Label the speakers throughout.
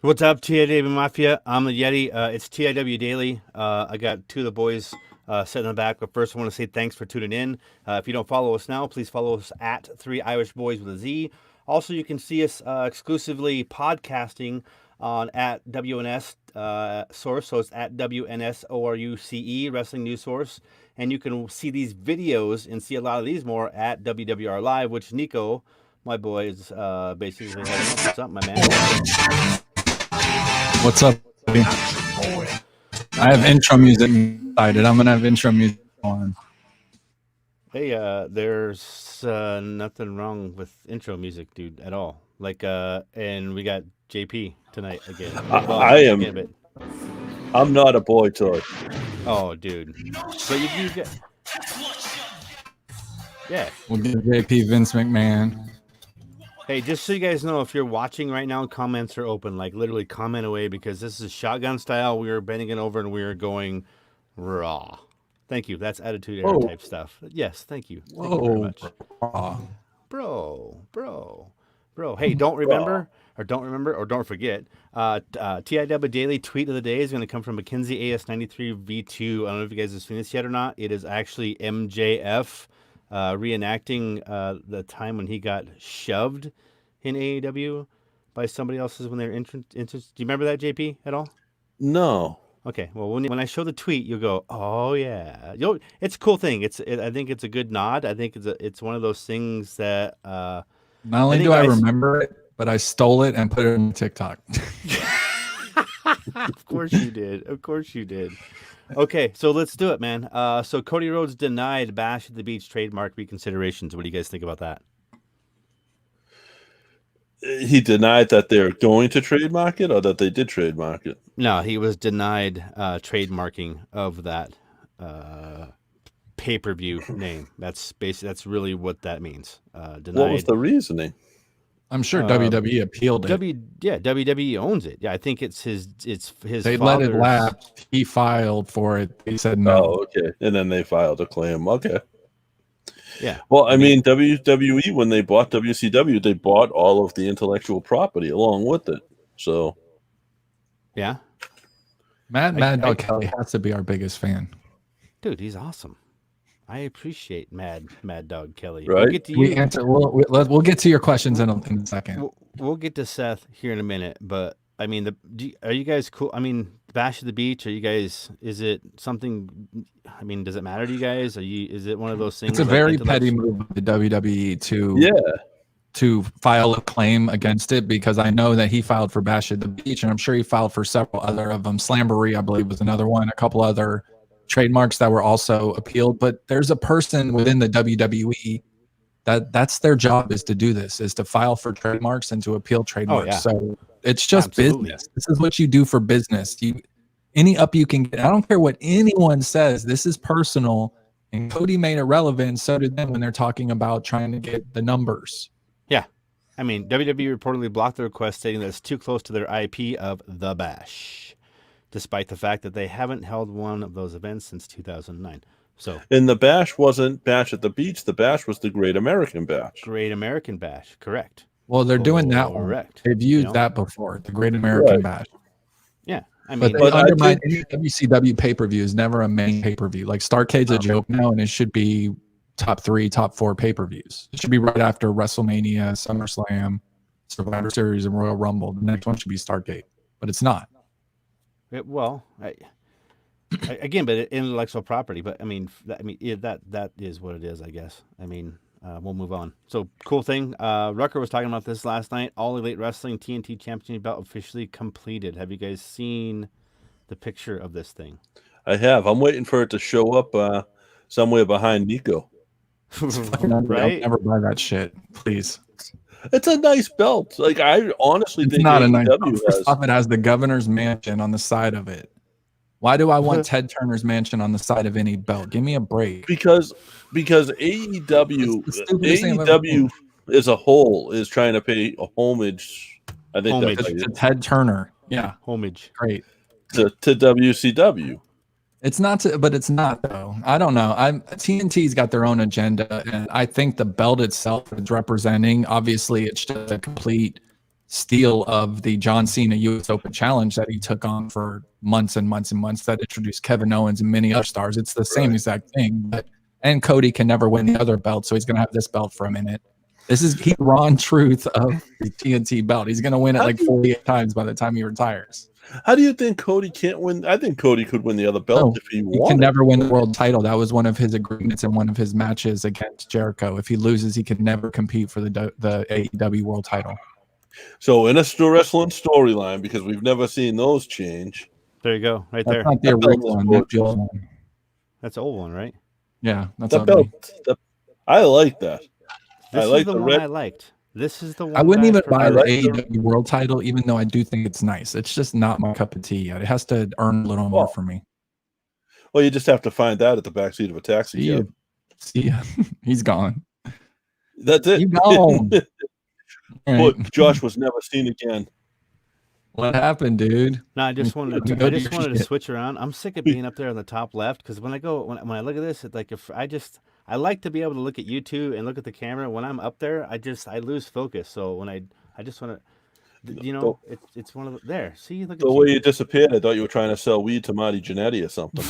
Speaker 1: What's up, TIW Mafia? I'm the Yeti. It's TIW Daily. I got two of the boys sitting in the back. But first, I want to say thanks for tuning in. If you don't follow us now, please follow us at Three Irish Boys with a Z. Also, you can see us exclusively podcasting on at WNS Source. So it's at WNSORUCE, Wrestling News Source. And you can see these videos and see a lot of these more at WWR Live, which Niko, my boy, is basically heading up. What's up, my man?
Speaker 2: What's up, buddy? I have intro music excited. I'm gonna have intro music on.
Speaker 1: Hey, there's nothing wrong with intro music, dude, at all. Like, and we got JP tonight again.
Speaker 3: I'm not a boy toy.
Speaker 1: Oh, dude. But you get. Yeah.
Speaker 2: We'll get JP Vince McMahon.
Speaker 1: Hey, just so you guys know, if you're watching right now, comments are open. Like, literally comment away because this is shotgun style. We are bending it over and we are going raw. Thank you. That's attitude era type stuff. Yes, thank you. Thank you very much. Bro. Hey, don't forget. TIW Daily tweet of the day is going to come from McKinsey AS93V2. I don't know if you guys have seen this yet or not. It is actually MJF reenacting the time when he got shoved in AEW by somebody else's when they're interested. Do you remember that, JP, at all?
Speaker 3: No.
Speaker 1: Okay, well, when I show the tweet, you'll go, "Oh yeah." It's a cool thing. I think it's a good nod. I think it's one of those things that.
Speaker 2: Not only do I remember it, but I stole it and put it on TikTok.
Speaker 1: Of course you did. Okay, so let's do it, man. So Cody Rhodes denied Bash at the Beach trademark reconsiderations. What do you guys think about that?
Speaker 3: He denied that they're going to trademark it, or that they did trademark it?
Speaker 1: No, he was denied trademarking of that pay-per-view name. That's really what that means. Denied.
Speaker 3: What was the reasoning?
Speaker 2: I'm sure WWE appealed it.
Speaker 1: WWE owns it. Yeah, I think it's his.
Speaker 2: They let it lapse. He filed for it. He said no.
Speaker 3: Oh, okay. And then they filed a claim. Okay.
Speaker 1: Yeah.
Speaker 3: Well, I mean, WWE, when they bought WCW, they bought all of the intellectual property along with it. So.
Speaker 1: Yeah.
Speaker 2: Mad Dog Kelly has to be our biggest fan.
Speaker 1: Dude, he's awesome. I appreciate Mad Dog Kelly.
Speaker 3: Right.
Speaker 1: We'll get to you.
Speaker 2: We'll get to your questions in a second.
Speaker 1: We'll get to Seth here in a minute, but I mean, are you guys cool? I mean, Bash at the Beach. Are you guys? Is it something? I mean, does it matter to you guys? Is it one of those things?
Speaker 2: It's a very petty move of the WWE to file a claim against it, because I know that he filed for Bash at the Beach, and I'm sure he filed for several other of them. Slamboree, I believe, was another one. A couple other trademarks that were also appealed. But there's a person within the WWE that's their job, is to do this, is to file for trademarks and to appeal trademarks. Oh, yeah. So it's just business. This is what you do for business. Any up you can get. I don't care what anyone says. This is personal. And Cody made it relevant. So did them when they're talking about trying to get the numbers.
Speaker 1: Yeah. I mean, WWE reportedly blocked the request, stating that it's too close to their IP of The Bash, despite the fact that they haven't held one of those events since 2009.
Speaker 3: And the Bash wasn't Bash at the Beach. The Bash was the Great American Bash.
Speaker 1: Great American Bash, correct.
Speaker 2: Well, they're doing that one. Correct. They've used that before, the Great American Bash.
Speaker 1: Yeah. I mean,
Speaker 2: but undermine any WCW pay-per-view is never a main pay-per-view. Like Starrcade's a joke now, and it should be top 3, top 4 pay-per-views. It should be right after WrestleMania, SummerSlam, Survivor Series, and Royal Rumble. The next one should be Starrcade, but it's not.
Speaker 1: Again, but intellectual property. But I mean, that is what it is, I guess. I mean, we'll move on. So cool thing. Rucker was talking about this last night. All Elite Wrestling TNT Championship belt officially completed. Have you guys seen the picture of this thing?
Speaker 3: I have. I'm waiting for it to show up somewhere behind Niko.
Speaker 1: Right?
Speaker 2: I'll never buy that shit, please.
Speaker 3: It's a nice belt. Like, I honestly think
Speaker 2: not a nice belt. First off, it has the governor's mansion on the side of it. Why do I want Ted Turner's mansion on the side of any belt? Give me a break.
Speaker 3: Because AEW as a whole is trying to pay a homage. I think
Speaker 2: to Ted Turner. Yeah,
Speaker 1: homage.
Speaker 2: Great
Speaker 3: to WCW.
Speaker 2: It's not, but it's not though. I don't know. TNT's got their own agenda, and I think the belt itself is representing. Obviously, it's just a complete steal of the John Cena US Open Challenge that he took on for months and months and months that introduced Kevin Owens and many other stars. It's the same exact thing. And Cody can never win the other belt, so he's going to have this belt for a minute. This is he Ron Truth of the TNT belt. He's going to win it like 48 times by the time he retires.
Speaker 3: How do you think Cody can't win? I think Cody could win the other belt if he wanted.
Speaker 2: He can never win the world title. That was one of his agreements in one of his matches against Jericho. If he loses, he can never compete for the AEW world title.
Speaker 3: So in a wrestling storyline, because we've never seen those change.
Speaker 1: There you go, right there.
Speaker 2: That's not the original one. That's the old one.
Speaker 1: That's the old one, right?
Speaker 2: Yeah, that's
Speaker 3: that belt. I like that.
Speaker 1: This is the one I liked. This is the one.
Speaker 2: I wouldn't even buy the AEW world title, even though I do think it's nice. It's just not my cup of tea yet. It has to earn a little more for me.
Speaker 3: Well, you just have to find that at the backseat of a taxi.
Speaker 2: See ya. He's gone.
Speaker 3: That's it.
Speaker 2: He's gone.
Speaker 3: But Josh was never seen again.
Speaker 2: What happened, dude?
Speaker 1: No, I just wanted to switch around. I'm sick of being up there on the top left because when I look at this, it's like I like to be able to look at you two and look at the camera. When I'm up there, I lose focus. So when I just want to, it's one of the there. See, look at
Speaker 3: the way you disappeared. I thought you were trying to sell weed to Marty Jannetty or something.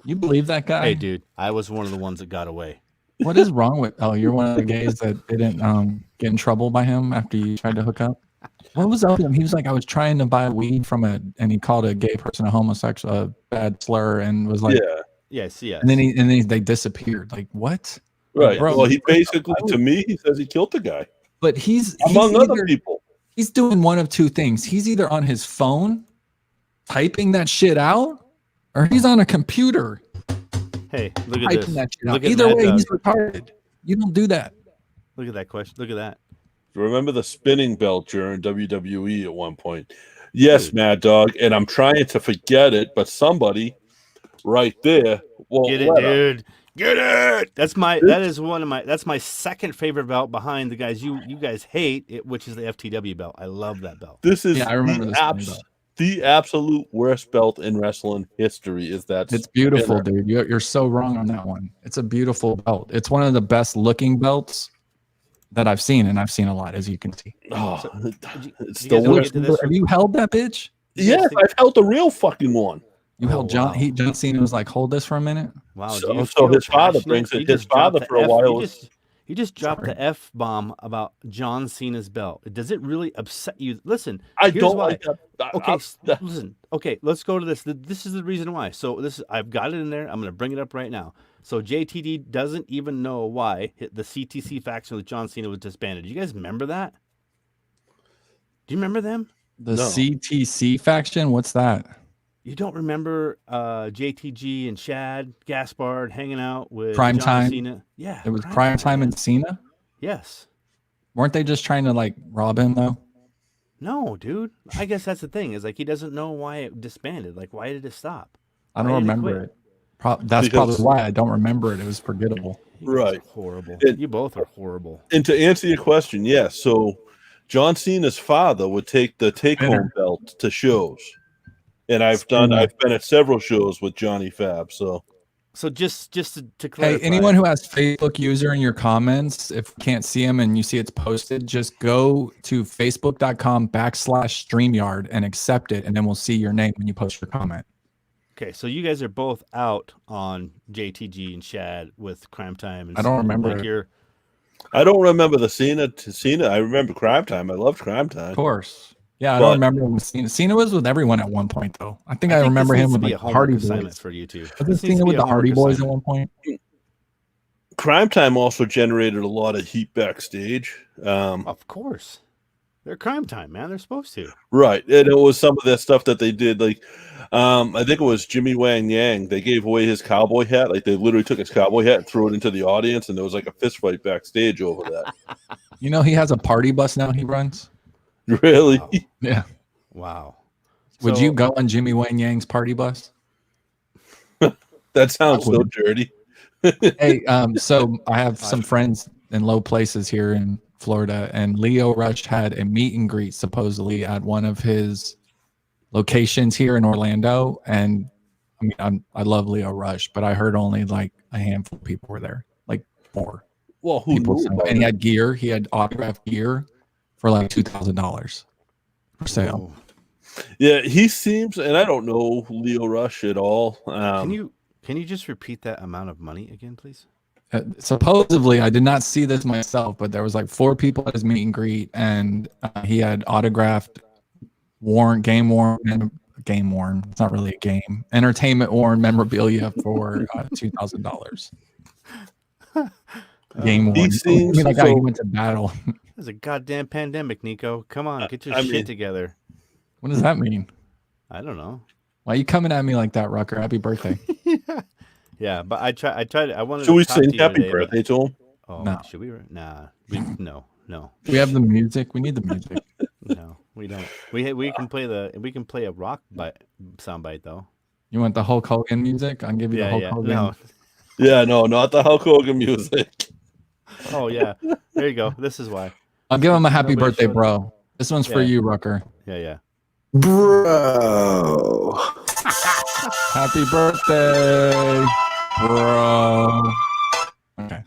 Speaker 2: You believe that guy?
Speaker 1: Hey, dude, I was one of the ones that got away.
Speaker 2: What is wrong with? Oh, you're one of the gays that didn't get in trouble by him after you tried to hook up. What was up with him? He was like, I was trying to buy weed from and he called a gay person a homosexual, a bad slur, and was like,
Speaker 1: yes.
Speaker 2: And then they disappeared. Like what?
Speaker 3: Right. Bro, well, he basically, to me, he says he killed the guy.
Speaker 2: But he's
Speaker 3: among other people.
Speaker 2: He's doing one of two things. He's either on his phone typing that shit out, or he's on a computer.
Speaker 1: Hey, look at this.
Speaker 2: Either way, he's retarded. You don't do that.
Speaker 1: Look at that question. Look at that.
Speaker 3: Remember the spinning belt during WWE at one point? Yes, dude. Mad Dog. And I'm trying to forget it, but somebody right there. Well,
Speaker 1: get it, dude. Get it. That's my second favorite belt behind the guys you guys hate, which is the FTW belt. I love that belt.
Speaker 3: This is
Speaker 2: I remember
Speaker 3: the absolute worst belt in wrestling history. Is that
Speaker 2: it's beautiful, dude. You're so wrong on that one. It's a beautiful belt. It's one of the best looking belts that I've seen, and I've seen a lot, as you can see.
Speaker 3: Oh, it's the worst.
Speaker 2: Have you held that bitch?
Speaker 3: Yes, I've held the real fucking one.
Speaker 2: You held John. Wow. John Cena was like, "Hold this for a minute."
Speaker 1: Wow.
Speaker 3: So his father brings it. His father for a while.
Speaker 1: You just dropped the F bomb about John Cena's belt. Does it really upset you? Listen,
Speaker 3: I don't like that.
Speaker 1: Okay, listen. Okay, let's go to this. This is the reason why. So I've got it in there. I'm going to bring it up right now. So JTD doesn't even know why the CTC faction with John Cena was disbanded. Do you guys remember that? Do you remember them?
Speaker 2: The CTC faction? What's that?
Speaker 1: You don't remember JTG and Shad Gaspard hanging out with
Speaker 2: Prime
Speaker 1: John
Speaker 2: Time?
Speaker 1: Cena? Yeah.
Speaker 2: It was Prime Time and Cena?
Speaker 1: Yes.
Speaker 2: Weren't they just trying to like rob him though?
Speaker 1: No, dude. I guess that's the thing. Is like he doesn't know why it disbanded. Like, why did it stop?
Speaker 2: I don't remember it. That's probably why I don't remember it. It was forgettable.
Speaker 3: Right.
Speaker 1: Horrible. You both are horrible.
Speaker 3: And to answer your question, yes. So John Cena's father would take the take-home belt to shows. And I've been at several shows with Johnny Fab. So
Speaker 1: just to clarify.
Speaker 2: Hey, anyone who has Facebook user in your comments, if you can't see them and you see it's posted, just go to facebook.com/StreamYard and accept it. And then we'll see your name when you post your comment.
Speaker 1: Okay, so you guys are both out on JTG and Shad with Crime Time. And
Speaker 2: I don't remember it.
Speaker 3: I don't remember the Cena. I remember Crime Time. I loved Crime Time.
Speaker 2: Of course. Yeah, I don't remember him with Cena. Cena was with everyone at one point, though. I think I remember him with like Hardy Boys.
Speaker 1: For you two.
Speaker 2: Was Cena with the Hardy Boys at one point?
Speaker 3: Crime Time also generated a lot of heat backstage.
Speaker 1: Of course. They're Crime Time, man. They're supposed to.
Speaker 3: Right. And it was some of that stuff that they did. Like, I think it was Jimmy Wang Yang. They gave away his cowboy hat. Like, they literally took his cowboy hat and threw it into the audience, and there was like a fist fight backstage over that.
Speaker 2: You know, he has a party bus now he runs.
Speaker 3: Really?
Speaker 1: Wow.
Speaker 2: Yeah.
Speaker 1: Wow.
Speaker 2: Would you go on Jimmy Wang Yang's party bus?
Speaker 3: That sounds so dirty.
Speaker 2: Hey, so I have some friends in low places here in Florida, and Leo Rush had a meet and greet supposedly at one of his locations here in Orlando. And I mean, I love Leo Rush, but I heard only like a handful of people were there, like 4.
Speaker 3: Well, who knew?
Speaker 2: And he had gear. He had autographed gear for like $2,000 for sale.
Speaker 3: Yeah, he seems, and I don't know Leo Rush at all.
Speaker 1: Can you just repeat that amount of money again, please?
Speaker 2: Supposedly, I did not see this myself, but there was like 4 people at his meet and greet, and he had autographed game worn. It's not really a game. Entertainment worn memorabilia for $2,000. Game worn.
Speaker 3: He seems
Speaker 2: like he went to battle.
Speaker 1: There's a goddamn pandemic, Niko. Come on, get your shit together.
Speaker 2: What does that mean?
Speaker 1: I don't know.
Speaker 2: Why are you coming at me like that, Rucker? Happy birthday.
Speaker 1: Yeah, but I tried. I wanted.
Speaker 3: Should we
Speaker 1: to talk
Speaker 3: sing
Speaker 1: to you
Speaker 3: happy
Speaker 1: today,
Speaker 3: birthday to him?
Speaker 1: Oh,
Speaker 2: no.
Speaker 1: Should we? Nah. No.
Speaker 2: We have the music. We need the music.
Speaker 1: No, we don't. We can play a rock soundbite though.
Speaker 2: You want the Hulk Hogan music? I'll give you the Hulk Hogan.
Speaker 1: No.
Speaker 3: Yeah, no, not the Hulk Hogan music.
Speaker 1: Oh yeah, there you go. This is why.
Speaker 2: I'll give him a happy birthday, bro. This one's for you, Rucker.
Speaker 1: Yeah.
Speaker 4: Bro.
Speaker 2: Happy birthday, bro. Okay.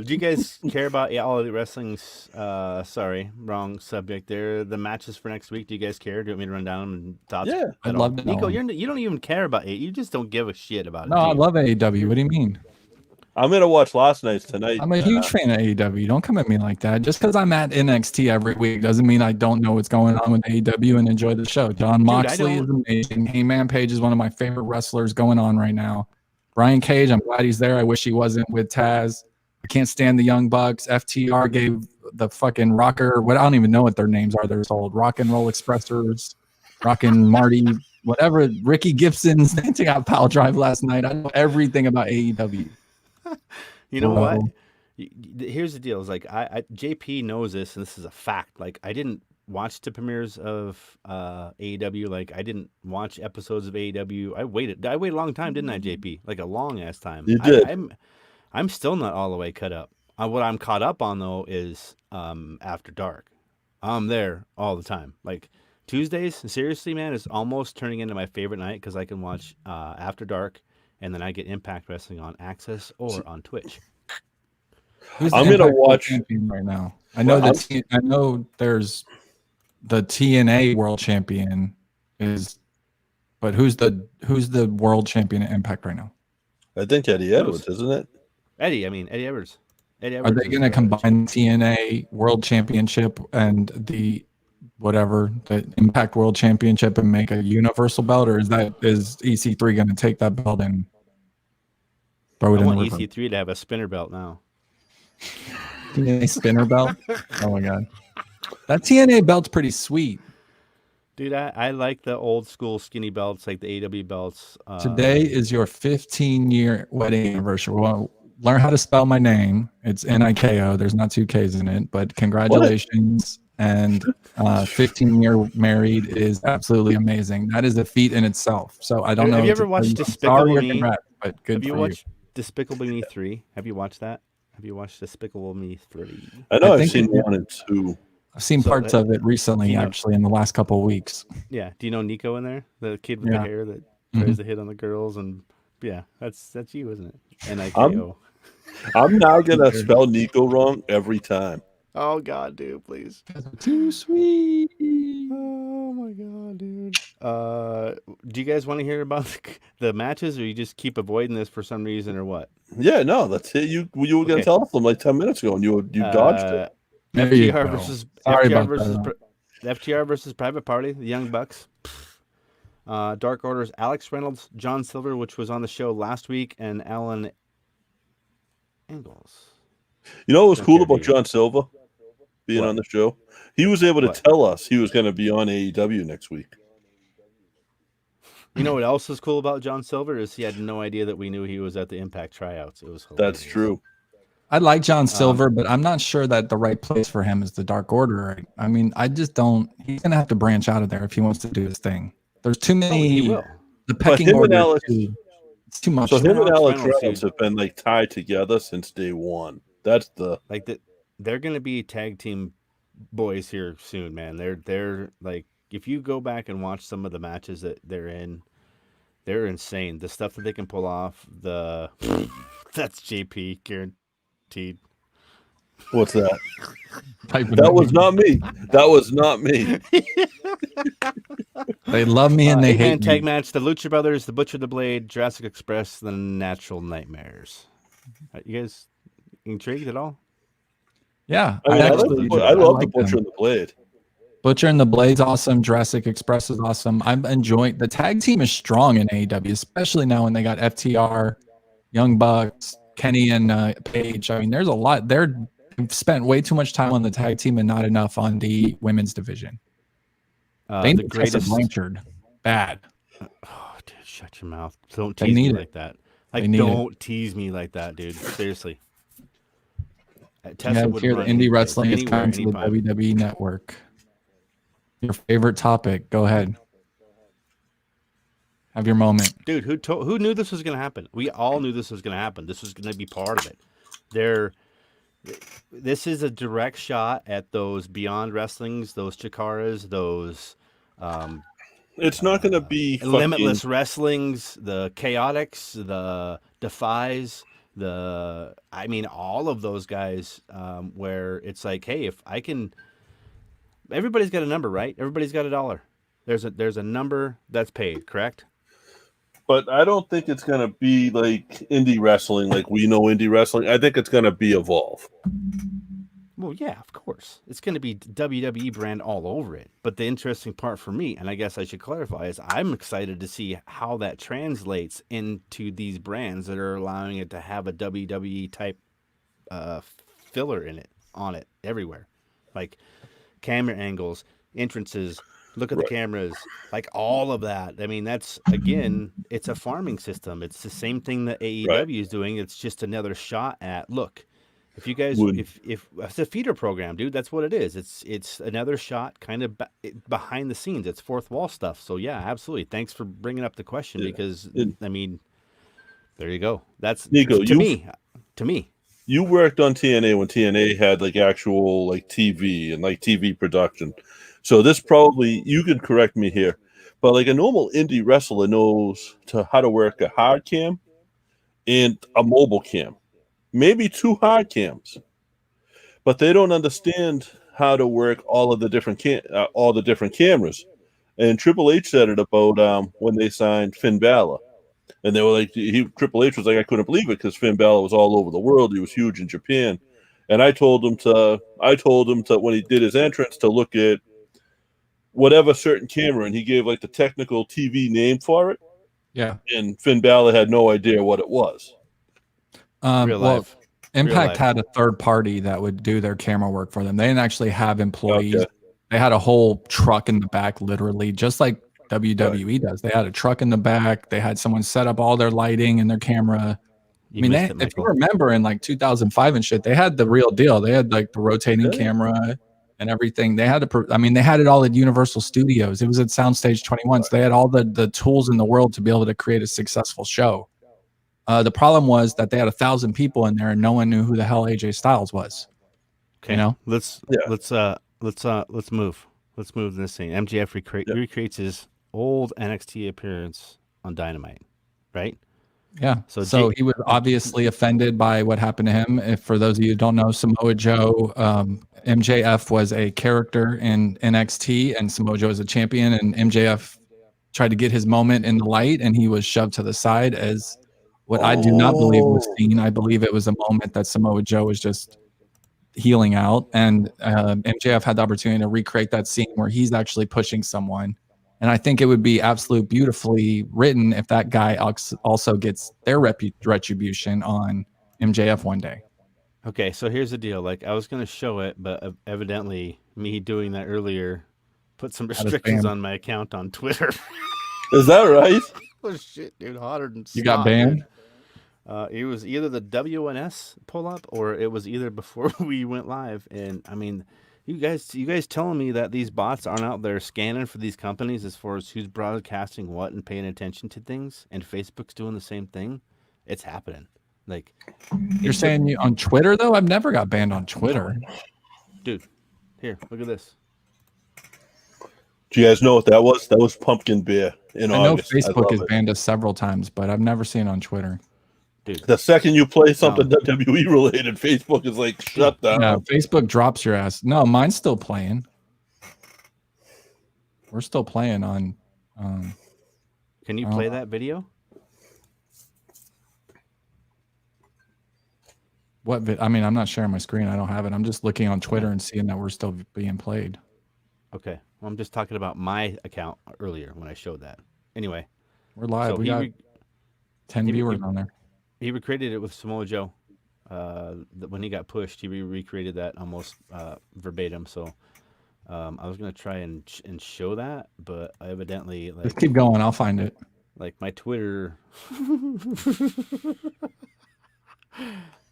Speaker 1: Do you guys care about All Elite Wrestling's? Sorry, wrong subject there. The matches for next week. Do you guys care? Do you want me to run down and thoughts?
Speaker 3: Yeah,
Speaker 2: I'd love to know.
Speaker 1: Niko, you don't even care about it. You just don't give a shit about it.
Speaker 2: No, I love AEW. What do you mean?
Speaker 3: I'm gonna watch last night's tonight.
Speaker 2: I'm a huge fan of AEW. Don't come at me like that. Just because I'm at NXT every week doesn't mean I don't know what's going on with AEW and enjoy the show. John Moxley is amazing. Hangman Page is one of my favorite wrestlers going on right now. Brian Cage, I'm glad he's there. I wish he wasn't with Taz. I can't stand the Young Bucks. FTR gave the fucking rocker, I don't even know what their names are. They're sold Rock and Roll Expressors, Rockin' Marty, whatever. Ricky Gibson's dancing out Pile Drive last night. I know everything about AEW.
Speaker 1: You know what? Here's the deal. Is like JP knows this, and this is a fact. Like I didn't watch the premieres of AEW. Like I didn't watch episodes of AEW. I waited a long time, didn't I, JP? Like a long ass time.
Speaker 3: You did.
Speaker 1: I'm still not all the way caught up. What I'm caught up on though is After Dark. I'm there all the time. Like Tuesdays, seriously, man, it's almost turning into my favorite night because I can watch After Dark. And then I get Impact Wrestling on Access or on Twitch.
Speaker 2: I'm
Speaker 3: gonna watch
Speaker 2: champion right now. I know I know there's the TNA World Champion but who's the World Champion at Impact right now?
Speaker 3: I think Eddie Edwards, isn't it?
Speaker 1: Eddie Edwards.
Speaker 2: Are they going to combine TNA World Championship and the Impact World Championship and make a universal belt, or is EC3 going to take that belt and throw it in the river?
Speaker 1: I want EC3 to have a spinner belt now.
Speaker 2: TNA spinner belt? Oh my god, that TNA belt's pretty sweet,
Speaker 1: dude. I like the old school skinny belts, like the AW belts.
Speaker 2: Today is your 15-year wedding anniversary. Well, learn how to spell my name. It's Niko. There's not 2 K's in it, but congratulations. And 15-year married is absolutely amazing. That is a feat in itself. So I don't know.
Speaker 1: Have you ever watched Despicable Me?
Speaker 2: But good.
Speaker 1: Have you watched Despicable Me 3? Have you watched that? Have you watched Despicable Me 3?
Speaker 3: I know I've seen 1 and 2.
Speaker 2: I've seen parts of it recently, actually, in the last couple of weeks.
Speaker 1: Yeah. Do you know Niko in there? The kid with the hair that tries to hit on the girls, and that's you, isn't it? Niko.
Speaker 3: I'm now gonna spell Niko wrong every time.
Speaker 1: Oh God, dude, please.
Speaker 2: Too sweet.
Speaker 1: Oh my God, dude. Do you guys want to hear about the matches, or you just keep avoiding this for some reason, or what?
Speaker 3: Yeah, no, that's it. You were gonna tell us them like 10 minutes ago, and you dodged it.
Speaker 1: FTR versus Private Party, the Young Bucks. Dark Order's Alex Reynolds, John Silver, which was on the show last week, and Alan Ingalls.
Speaker 3: You know what was cool about John Silver being on the show? He was able to tell us he was going to be on AEW next week.
Speaker 1: You know what else is cool about John Silver is he had no idea that we knew he was at the Impact tryouts. It was hilarious.
Speaker 3: That's true.
Speaker 2: I like John Silver, but I'm not sure that the right place for him is the Dark Order. I mean, I just don't. He's going to have to branch out of there if he wants to do his thing. There's too many.
Speaker 1: He will.
Speaker 2: The pecking order. It's too much.
Speaker 3: So him and Alex Reynolds have been like tied together since day one. That's
Speaker 1: they're going to be tag team boys here soon, man. They're like, if you go back and watch some of the matches that they're in, they're insane. The stuff that they can pull off. That's JP guaranteed.
Speaker 3: What's that?
Speaker 2: Typing
Speaker 3: That
Speaker 2: at
Speaker 3: was
Speaker 2: me.
Speaker 3: not me. That was not me.
Speaker 2: They love me and they
Speaker 1: eight-man
Speaker 2: hate
Speaker 1: tag
Speaker 2: me.
Speaker 1: match: the Lucha Brothers, the Butcher, the Blade, Jurassic Express, the Natural Nightmares. You guys intrigued at all?
Speaker 2: Yeah,
Speaker 3: I mean, I
Speaker 2: actually
Speaker 3: love the
Speaker 2: like
Speaker 3: Butcher
Speaker 2: them.
Speaker 3: and the Blade.
Speaker 2: Butcher and the Blade's awesome. Jurassic Express is awesome. I'm enjoying the tag team is strong in AEW, especially now when they got FTR, Young Bucks, Kenny and Paige. I mean, there's a lot. They've spent way too much time on the tag team and not enough on the women's division. They
Speaker 1: The
Speaker 2: need Tessa
Speaker 1: greatest.
Speaker 2: Blanchard. Bad.
Speaker 1: Oh, dude, shut your mouth! Don't
Speaker 2: They
Speaker 1: tease me
Speaker 2: need it.
Speaker 1: like that.
Speaker 2: They
Speaker 1: Like,
Speaker 2: need it.
Speaker 1: don't tease me like that, dude. Seriously.
Speaker 2: You
Speaker 1: Tessa
Speaker 2: guys
Speaker 1: would
Speaker 2: hear the
Speaker 1: run
Speaker 2: indie
Speaker 1: any place,
Speaker 2: wrestling is
Speaker 1: anywhere,
Speaker 2: coming to the
Speaker 1: anytime.
Speaker 2: WWE network. Your favorite topic. Go ahead. Have your moment.
Speaker 1: Dude, who knew this was going to happen? We all knew this was going to happen. This was going to be part of it. This is a direct shot at those Beyond Wrestlings, those Chikaras, those
Speaker 3: It's not going to be
Speaker 1: Limitless Wrestlings, the Chaotix, the Defies, all of those guys, where it's like, hey, if I can, everybody's got a number, right? Everybody's got $1. There's a number that's paid, correct?
Speaker 3: But I don't think it's going to be like indie wrestling, like we know indie wrestling. I think it's going to be Evolve.
Speaker 1: Well, yeah, of course. It's going to be WWE brand all over it. But the interesting part for me, and I guess I should clarify, is I'm excited to see how that translates into these brands that are allowing it to have a WWE type filler in it, on it, everywhere. Like camera angles, entrances, look at the cameras, like all of that. I mean, that's, again, it's a farming system. It's the same thing that AEW is doing. It's just another shot at, look, if you guys, if it's a feeder program, dude, that's what it is. It's another shot kind of behind the scenes. It's fourth wall stuff. So yeah, absolutely. Thanks for bringing up the question because, I mean, there you go. That's
Speaker 3: Niko,
Speaker 1: to me.
Speaker 3: You worked on TNA when TNA had like actual like TV and like TV production. So this probably, you could correct me here, but like a normal indie wrestler knows how to work a hard cam and a mobile cam, maybe 2 hard cams, but they don't understand how to work all of the different cameras. And Triple H said it about when they signed Finn Balor. And they were like, Triple H was like, I couldn't believe it because Finn Balor was all over the world. He was huge in Japan. And I told him to, when he did his entrance, to look at whatever certain camera, and he gave like the technical TV name for it.
Speaker 2: Yeah.
Speaker 3: And Finn Balor had no idea what it was.
Speaker 2: Impact had a third party that would do their camera work for them. They didn't actually have employees.
Speaker 3: Okay.
Speaker 2: They had a whole truck in the back, literally, just like WWE does. They had a truck in the back. They had someone set up all their lighting and their camera. If you remember in like 2005 and shit, they had the real deal. They had like the rotating camera and everything. They had they had it all at Universal Studios. It was at Soundstage 21. So they had all the tools in the world to be able to create a successful show. The problem was that they had 1,000 people in there and no one knew who the hell AJ Styles was.
Speaker 1: Okay,
Speaker 2: you know,
Speaker 1: let's move. Let's move this thing. MJF recreates his old NXT appearance on Dynamite, right?
Speaker 2: Yeah. So he was obviously offended by what happened to him. If for those of you who don't know, Samoa Joe, MJF was a character in NXT and Samoa Joe is a champion, and MJF tried to get his moment in the light and he was shoved to the side as what I do not believe was seen. I believe it was a moment that Samoa Joe was just healing out, and MJF had the opportunity to recreate that scene where he's actually pushing someone. And I think it would be absolutely beautifully written if that guy also gets their retribution on MJF one day.
Speaker 1: Okay, so here's the deal. Like, I was going to show it, but evidently me doing that earlier put some restrictions on my account on Twitter.
Speaker 3: Is that right?
Speaker 1: Oh, shit, dude. Hotter than
Speaker 2: You got banned?
Speaker 1: It was either the WNS pull-up or it was either before we went live. And, I mean, you guys telling me that these bots aren't out there scanning for these companies as far as who's broadcasting what and paying attention to things, and Facebook's doing the same thing? It's happening. Like,
Speaker 2: you're saying you on Twitter though? I've never got banned on Twitter.
Speaker 1: Dude, here, look at this.
Speaker 3: Do you guys know what that was? That was pumpkin beer in August.
Speaker 2: I know Facebook has banned us several times, but I've never seen it on Twitter.
Speaker 1: dude.
Speaker 3: The second you play something WWE related, Facebook is like, shut down.
Speaker 2: Yeah, Facebook drops your ass. No, mine's still playing. We're still playing on.
Speaker 1: Can you play that video?
Speaker 2: What? I mean, I'm not sharing my screen. I don't have it. I'm just looking on Twitter and seeing that we're still being played.
Speaker 1: Okay. Well, I'm just talking about my account earlier when I showed that. Anyway.
Speaker 2: We're live. We got 10 viewers on there.
Speaker 1: He recreated it with Samoa Joe. When he got pushed, he recreated that almost verbatim. So I was going to try and show that, but I evidently...
Speaker 2: Just keep going. I'll find it.
Speaker 1: Like my Twitter...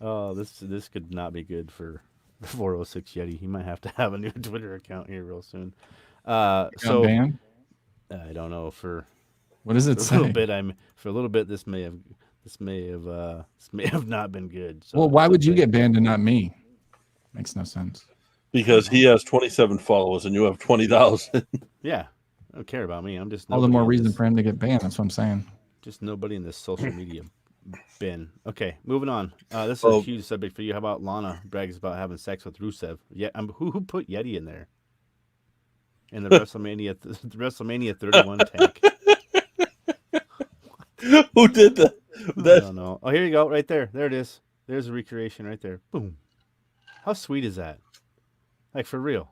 Speaker 1: Oh, this could not be good for 406 Yeti. He might have to have a new Twitter account here real soon. So
Speaker 2: banned?
Speaker 1: I don't know.
Speaker 2: What does it say?
Speaker 1: For a little bit. This may have not been good. So
Speaker 2: well, why would you get banned and not me? Makes no sense.
Speaker 3: Because he has 27 followers and you have 20,000.
Speaker 1: Yeah, I don't care about me. I'm just
Speaker 2: all the more reason for him to get banned. That's what I'm saying.
Speaker 1: Just nobody in this social media bin. Okay, moving on. This is a huge subject for you. How about Lana brags about having sex with Rusev? Yeah, who put Yeti in there? In the WrestleMania 31 tank.
Speaker 3: Who did that?
Speaker 1: I don't know. Oh, here you go. Right there. There it is. There's a recreation right there. Boom. How sweet is that? Like, for real.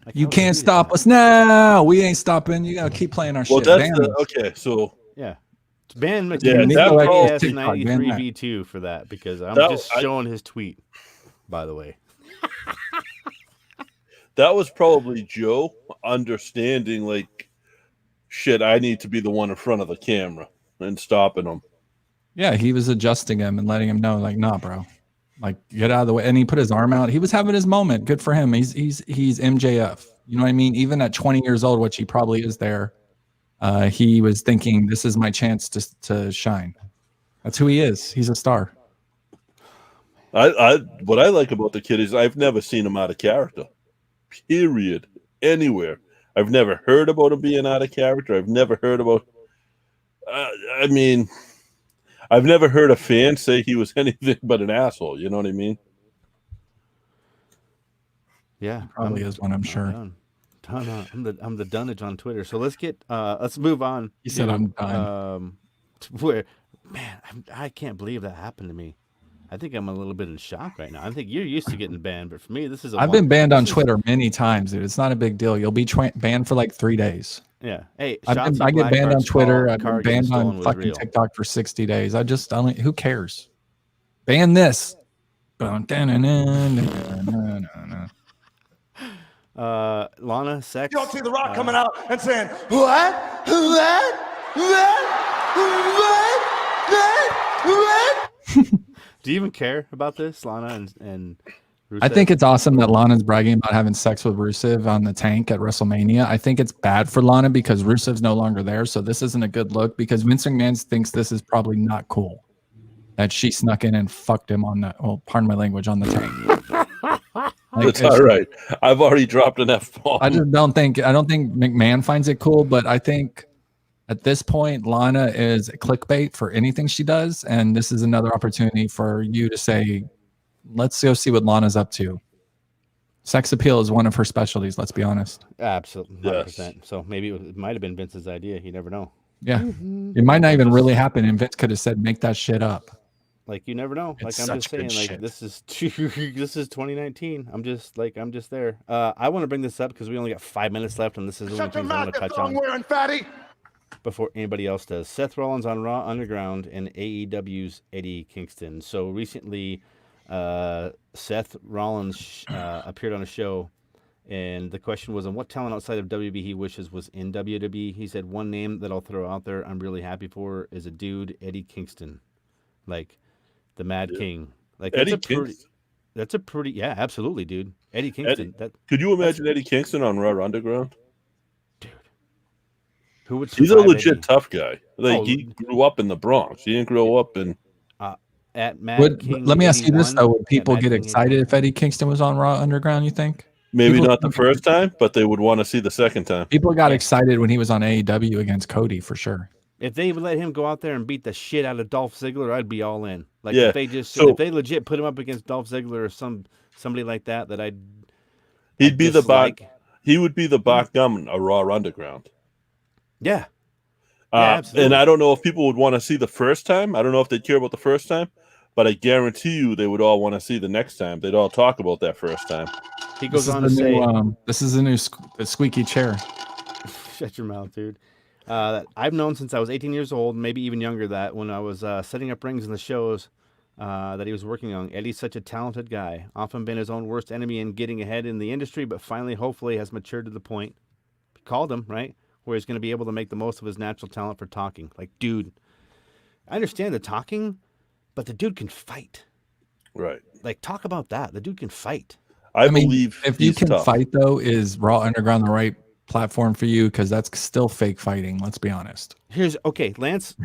Speaker 2: Like, you can't stop us now. We ain't stopping. You got to keep playing our shit.
Speaker 3: Okay, so...
Speaker 1: Yeah. Ban
Speaker 2: McMahon
Speaker 1: Niko S93 V2 for that, because I'm just showing his tweet, by the way.
Speaker 3: That was probably Joe understanding, like, shit, I need to be the one in front of the camera and stopping him.
Speaker 2: Yeah, he was adjusting him and letting him know, like, nah, bro. Like, get out of the way. And he put his arm out. He was having his moment. Good for him. He's MJF. You know what I mean? Even at 20 years old, which he probably is there, he was thinking, this is my chance to shine. That's who he is. He's a star.
Speaker 3: What I like about the kid is I've never seen him out of character. Period. Anywhere. I've never heard about him being out of character. I've never heard about... I mean, I've never heard a fan say he was anything but an asshole. You know what I mean?
Speaker 1: Yeah.
Speaker 2: He probably is one, I'm sure.
Speaker 1: I'm the dunnage on Twitter. So let's move on.
Speaker 2: He said I'm done.
Speaker 1: I can't believe that happened to me. I think I'm a little bit in shock right now. I think you're used to getting banned, but for me, this is.
Speaker 2: I've been banned on Twitter many times, dude. It's not a big deal. You'll be banned for like 3 days.
Speaker 1: Yeah. Hey,
Speaker 2: I get banned on Twitter. I've been banned on fucking TikTok for 60 days. Who cares? Ban this.
Speaker 1: Lana, sex.
Speaker 4: You don't see The Rock coming out and saying, what?
Speaker 1: Do you even care about this, Lana and Rusev?
Speaker 2: I think it's awesome that Lana's bragging about having sex with Rusev on the tank at WrestleMania. I think it's bad for Lana because Rusev's no longer there, so this isn't a good look because Vince McMahon thinks this is probably not cool. That she snuck in and fucked him on the, well, pardon my language, on the tank.
Speaker 3: That's all right. I've already dropped an F-bomb.
Speaker 2: I don't think McMahon finds it cool, but I think at this point, Lana is clickbait for anything she does, and this is another opportunity for you to say, let's go see what Lana's up to. Sex appeal is one of her specialties, let's be honest.
Speaker 1: Absolutely, 100%. Yes. So maybe it might have been Vince's idea. You never know.
Speaker 2: Yeah. It might not even really happen, and Vince could have said, make that shit up.
Speaker 1: Like, you never know. Like, I'm just saying, like, this is 2019. I'm just there. I want to bring this up because we only got 5 minutes left, and this is the only things I want to touch on.
Speaker 4: Wearing, fatty.
Speaker 1: Before anybody else does. Seth Rollins on Raw Underground and AEW's Eddie Kingston. So recently, Seth Rollins appeared on a show, and the question was on what talent outside of WB he wishes was in WWE. He said, one name that I'll throw out there I'm really happy for is a dude, Eddie Kingston. Like, the Mad King. Like, that's a pretty, yeah, absolutely, dude. Eddie Kingston.
Speaker 3: Could you imagine Eddie Kingston on Raw Underground?
Speaker 1: Dude. Who would
Speaker 3: He's a legit tough guy. Like, he grew up in the Bronx. He didn't grow up in...
Speaker 1: At Mad King.
Speaker 2: Let me ask you this, though. Would people get excited if Eddie Kingston was on Raw Underground, you think?
Speaker 3: Maybe not the first time, but they would want to see the second time.
Speaker 2: People got excited when he was on AEW against Cody, for sure.
Speaker 1: If they would let him go out there and beat the shit out of Dolph Ziggler, I'd be all in. Like
Speaker 3: Yeah.
Speaker 1: if they legit put him up against Dolph Ziggler or somebody like that
Speaker 3: he would
Speaker 1: I'd
Speaker 3: be
Speaker 1: dislike.
Speaker 3: the backgammon of Raw Underground.
Speaker 1: Yeah. Absolutely.
Speaker 3: And I don't know if people would want to see the first time. I don't know if they'd care about the first time, but I guarantee you they would all want to see the next time. They'd all talk about that first time.
Speaker 1: He goes on to say,
Speaker 2: this is the new squeaky chair.
Speaker 1: Shut your mouth, dude. I've known since I was 18 years old, maybe even younger, that when I was setting up rings in the shows that he was working on, Eddie's such a talented guy, often been his own worst enemy in getting ahead in the industry, but finally, hopefully, has matured to the point, he called him, right, where he's going to be able to make the most of his natural talent for talking. Like, dude, I understand the talking, but the dude can fight.
Speaker 3: Right.
Speaker 1: Like, talk about that. The dude can fight.
Speaker 3: I believe
Speaker 2: if you can
Speaker 3: tough.
Speaker 2: fight, though, is Raw Underground the right platform for you? Because that's still fake fighting. Let's be honest.
Speaker 1: Lance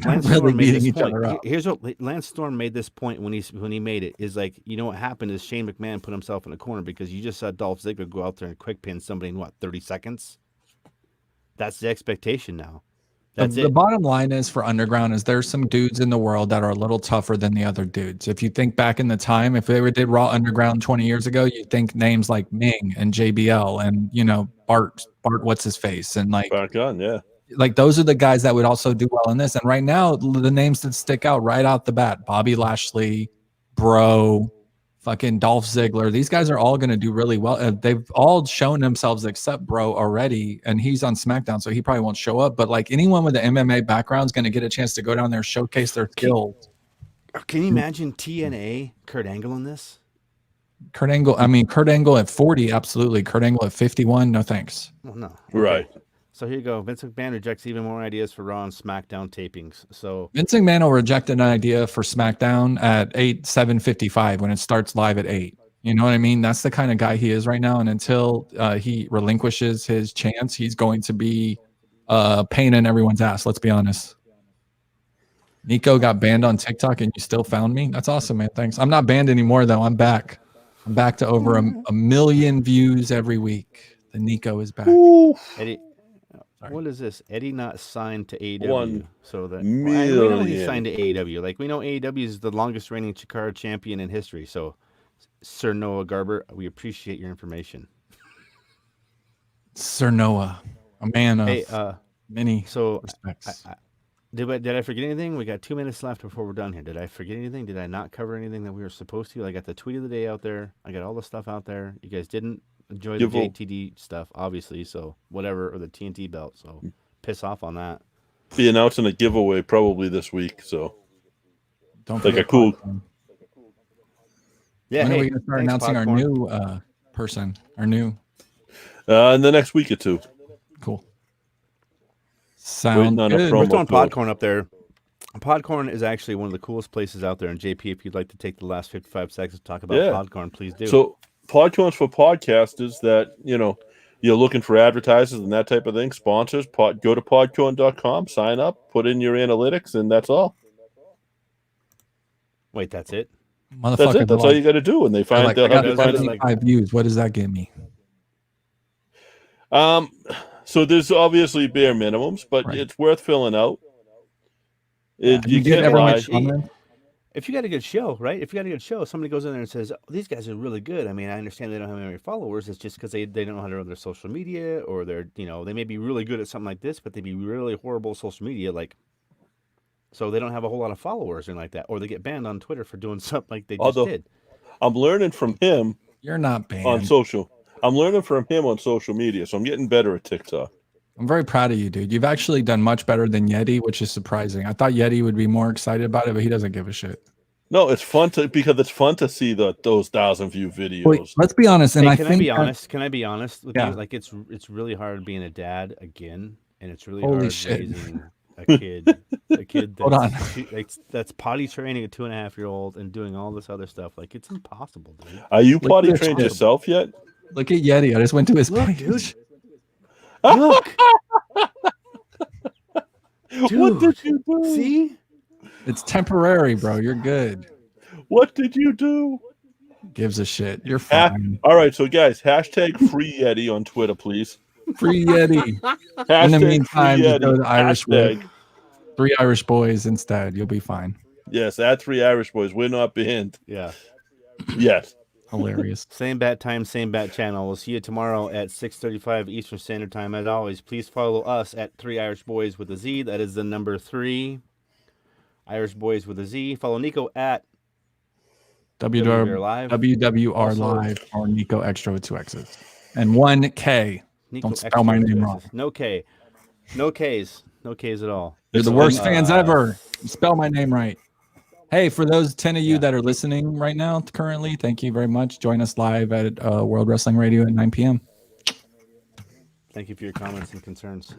Speaker 2: really
Speaker 1: Storm made
Speaker 2: beating
Speaker 1: this
Speaker 2: each
Speaker 1: point.
Speaker 2: other up.
Speaker 1: Here's what Lance Storm made this point when he made it is like, you know what happened is Shane McMahon put himself in a corner because you just saw Dolph Ziggler go out there and quick pin somebody in 30 seconds. That's the expectation now.
Speaker 2: The bottom line is for Underground is there's some dudes in the world that are a little tougher than the other dudes. If you think back in the time, if they did Raw Underground 20 years ago, you think names like Ming and JBL and Bart what's his face and like
Speaker 3: back on, yeah.
Speaker 2: Like those are the guys that would also do well in this. And right now, the names that stick out right out the bat: Bobby Lashley, Bro, fucking Dolph Ziggler. These guys are all going to do really well. They've all shown themselves except Bro already, and he's on SmackDown, so he probably won't show up. But like anyone with an MMA background is going to get a chance to go down there, showcase their skills.
Speaker 1: Can you imagine TNA Kurt Angle in this?
Speaker 2: Kurt Angle at 40, absolutely. Kurt Angle at 51, no thanks.
Speaker 1: Well, no. Okay.
Speaker 3: Right.
Speaker 1: So here you go. Vince McMahon rejects even more ideas for Raw and SmackDown tapings. So
Speaker 2: Vince McMahon will reject an idea for SmackDown at 7:55 when it starts live at 8. You know what I mean? That's the kind of guy he is right now. And until he relinquishes his chance, he's going to be pain in everyone's ass. Let's be honest. Niko got banned on TikTok and you still found me. That's awesome, man. Thanks. I'm not banned anymore, though. I'm back. I'm back to over a million views every week. The Niko is back.
Speaker 1: Eddie, what is this? Eddie not signed to AEW.
Speaker 3: 1
Speaker 1: so that
Speaker 3: million.
Speaker 1: we know he's signed to AEW. Like we know AEW is the longest reigning Chikara champion in history. So, Sir Noah Garber, we appreciate your information.
Speaker 2: Sir Noah, a man of many respects.
Speaker 1: Did I forget anything? We got 2 minutes left before we're done here. Did I forget anything? Did I not cover anything that we were supposed to? I got the tweet of the day out there. I got all the stuff out there. You guys didn't enjoy the JTD stuff, obviously. So whatever, or the TNT belt. So piss off on that.
Speaker 3: Be announcing a giveaway probably this week. So
Speaker 2: don't
Speaker 3: like a cool.
Speaker 1: Yeah.
Speaker 2: When are we gonna start announcing our new person? Our new.
Speaker 3: In the next week or two.
Speaker 2: Cool. Sound good.
Speaker 1: We're throwing Podcorn up there. Podcorn is actually one of the coolest places out there. And JP, if you'd like to take the last 55 seconds to talk about Podcorn, please do.
Speaker 3: So Podcorn's for podcasters that, you're looking for advertisers and that type of thing, sponsors, go to podcorn.com, sign up, put in your analytics, and that's all.
Speaker 1: Wait, that's it?
Speaker 2: Motherfucker,
Speaker 3: that's it. That's all you got to do. And they find
Speaker 2: I got 75 views. What does that give me?
Speaker 3: So there's obviously bare minimums, but it's worth filling out. You can't lie.
Speaker 1: If you got a good show, right? If you got a good show, somebody goes in there and says, "Oh, these guys are really good." I mean, I understand they don't have any followers. It's just because they don't know how to run their social media, or they may be really good at something like this, but they'd be really horrible at social media, so they don't have a whole lot of followers or like that, or they get banned on Twitter for doing something like they just did.
Speaker 3: I'm learning from him.
Speaker 2: You're not banned
Speaker 3: on social. I'm learning from him on social media, so I'm getting better at TikTok.
Speaker 2: I'm very proud of you, dude. You've actually done much better than Yeti, which is surprising. I thought Yeti would be more excited about it, but he doesn't give a shit.
Speaker 3: No, it's fun because it's fun to see those 1,000-view videos.
Speaker 2: Wait, let's be honest. And
Speaker 1: Can I be honest with you? Like it's really hard being a dad again, and it's really hard raising a kid. A kid that's potty training a 2.5-year-old and doing all this other stuff. Like it's impossible, dude.
Speaker 3: Are you potty trained yourself yet?
Speaker 2: Look at Yeti. I just went to his page.
Speaker 1: Dude. Look. Dude,
Speaker 3: what did you do?
Speaker 1: See?
Speaker 2: It's temporary, bro. You're good.
Speaker 3: What did you do?
Speaker 2: Gives a shit. You're fine.
Speaker 3: All right, so guys, hashtag free Yeti on Twitter, please.
Speaker 2: Free Yeti.
Speaker 3: In
Speaker 2: the meantime, just go to Irish Wood. 3 Irish Boys instead. You'll be fine.
Speaker 3: Yes, at 3 Irish Boys. We're not banned.
Speaker 1: Yeah.
Speaker 3: Yes.
Speaker 2: Hilarious.
Speaker 1: Same bat time, same bat channel. We'll see you tomorrow at 6:35 Eastern Standard Time. As always, please follow us at 3 Irish Boys with a Z. That is the number 3 Irish Boys with a Z. Follow Niko at WWR Live.
Speaker 2: WWR Live or Niko Extra with 2 X's. And 1K.
Speaker 1: Niko
Speaker 2: Don't
Speaker 1: Extra
Speaker 2: spell my
Speaker 1: with
Speaker 2: name
Speaker 1: 2
Speaker 2: wrong.
Speaker 1: X's. No K. No Ks. No Ks at all.
Speaker 2: You're the worst fans ever. Spell my name right. Hey, for those 10 of you that are listening right now currently, thank you very much. Join us live at World Wrestling Radio at 9 p.m.
Speaker 1: Thank you for your comments and concerns.